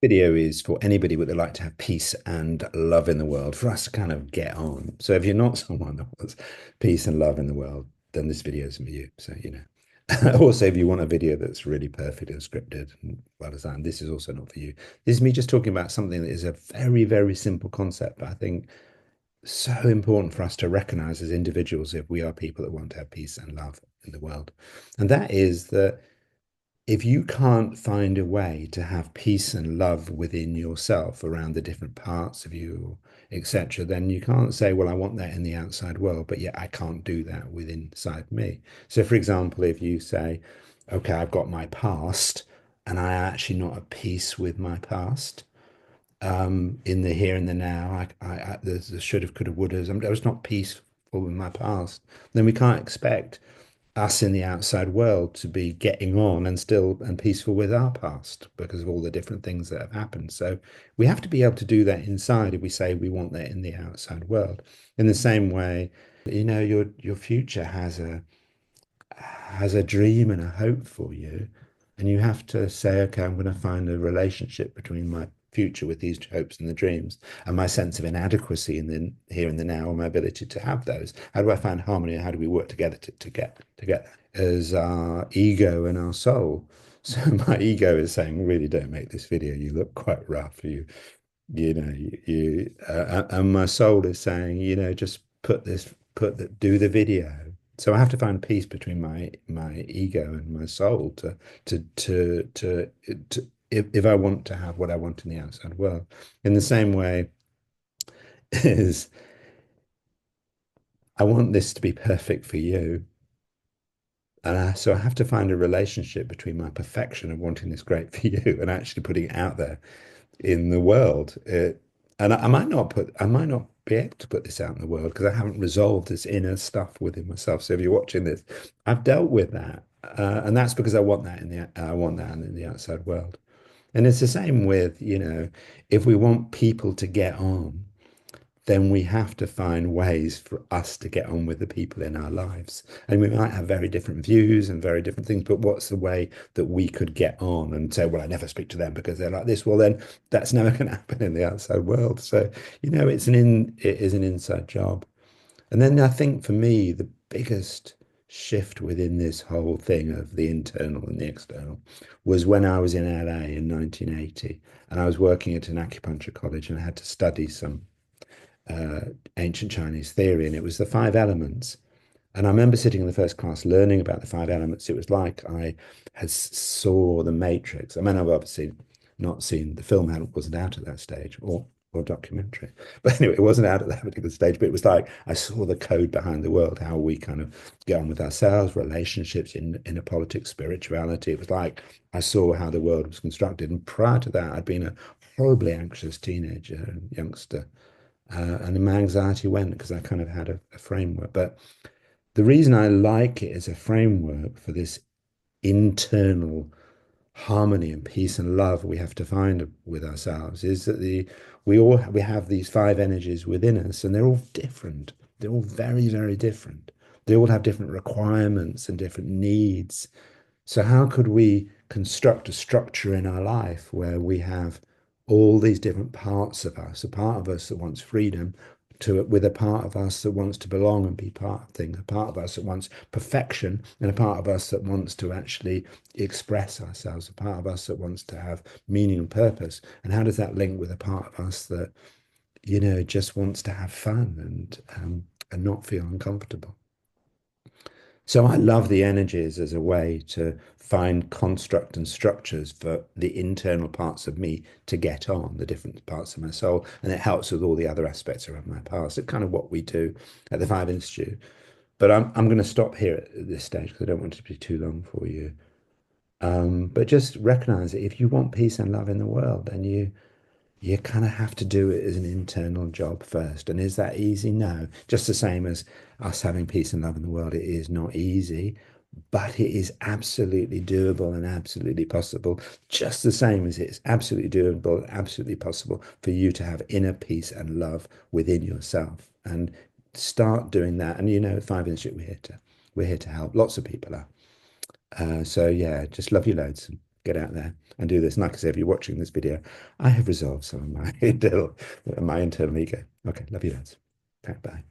Video is for anybody would like to have peace and love in the world, for us to kind of get on. So if you're not someone that wants peace and love in the world, then this video isn't for you. So, you know. Also, if you want a video that's really perfect and scripted and well designed, this is also not for you. This is me just talking about something that is a very, very simple concept, but I think so important for us to recognize as individuals if we are people that want to have peace and love in the world. And that is that if you can't find a way to have peace and love within yourself around the different parts of you, etc., then you can't say, well, I want that in the outside world, but yet I can't do that within inside me. So, for example, if you say, okay, I've got my past and I am actually not at peace with my past, in the here and the now, the should have, could have, would have, I was not peaceful with my past, then we can't expect us in the outside world to be getting on and still and peaceful with our past because of all the different things that have happened. So we have to be able to do that inside if we say we want that in the outside world. In the same way, you know, your future has a dream and a hope for you. And you have to say, okay, I'm going to find a relationship between my future with these hopes and the dreams and my sense of inadequacy in the here and the now and my ability to have those. How do I find harmony and how do we work together to get as our ego and our soul? So my ego is saying, really don't make this video. You look quite rough. And my soul is saying, you know, just do the video. So I have to find peace between my ego and my soul to if I want to have what I want in the outside world. In the same way is I want this to be perfect for you. So I have to find a relationship between my perfection of wanting this great for you and actually putting it out there in the world. And I might not be able to put this out in the world because I haven't resolved this inner stuff within myself. So if you're watching this, I've dealt with that, and that's because I want that in the outside world. And it's the same with, you know, if we want people to get on, then we have to find ways for us to get on with the people in our lives. And we might have very different views and very different things, but what's the way that we could get on and say, well, I never speak to them because they're like this. Well, then that's never going to happen in the outside world. So, you know, it is an inside job. And then I think for me, the biggest shift within this whole thing of the internal and the external was when I was in LA in 1980 and I was working at an acupuncture college and I had to study some uh, ancient Chinese theory, and it was the five elements. And I remember sitting in the first class learning about the five elements. It was like I had saw the Matrix. I mean, I've obviously not seen the film; wasn't out at that stage, or documentary. But anyway, it wasn't out at that particular stage. But it was like I saw the code behind the world, how we kind of get on with ourselves, relationships, in a politics, spirituality. It was like I saw how the world was constructed. And prior to that, I'd been a horribly anxious teenager and youngster and then my anxiety went because I kind of had a framework. But the reason I like it as a framework for this internal harmony and peace and love we have to find with ourselves is that we have these five energies within us, and they're all different. They're all very, very different. They all have different requirements and different needs. So how could we construct a structure in our life where we have all these different parts of us, a part of us that wants freedom with a part of us that wants to belong and be part of things, a part of us that wants perfection, and a part of us that wants to actually express ourselves, a part of us that wants to have meaning and purpose. And how does that link with a part of us that, you know, just wants to have fun and not feel uncomfortable? So I love the energies as a way to find construct and structures for the internal parts of me to get on, the different parts of my soul. And it helps with all the other aspects around my past. It's kind of what we do at the Five Institute. But I'm going to stop here at this stage because I don't want it to be too long for you. But just recognize that if you want peace and love in the world, then you kind of have to do it as an internal job first. And is that easy? No. Just the same as us having peace and love in the world, it is not easy, but it is absolutely doable and absolutely possible. Just the same as it's absolutely doable and absolutely possible for you to have inner peace and love within yourself. And start doing that. And you know, at Five Institute, we're here to help. Lots of people are. So yeah, just love you loads. get out there and do this. And like I say, if you're watching this video, I have resolved some of my internal ego. Okay, love you loads. Okay, bye.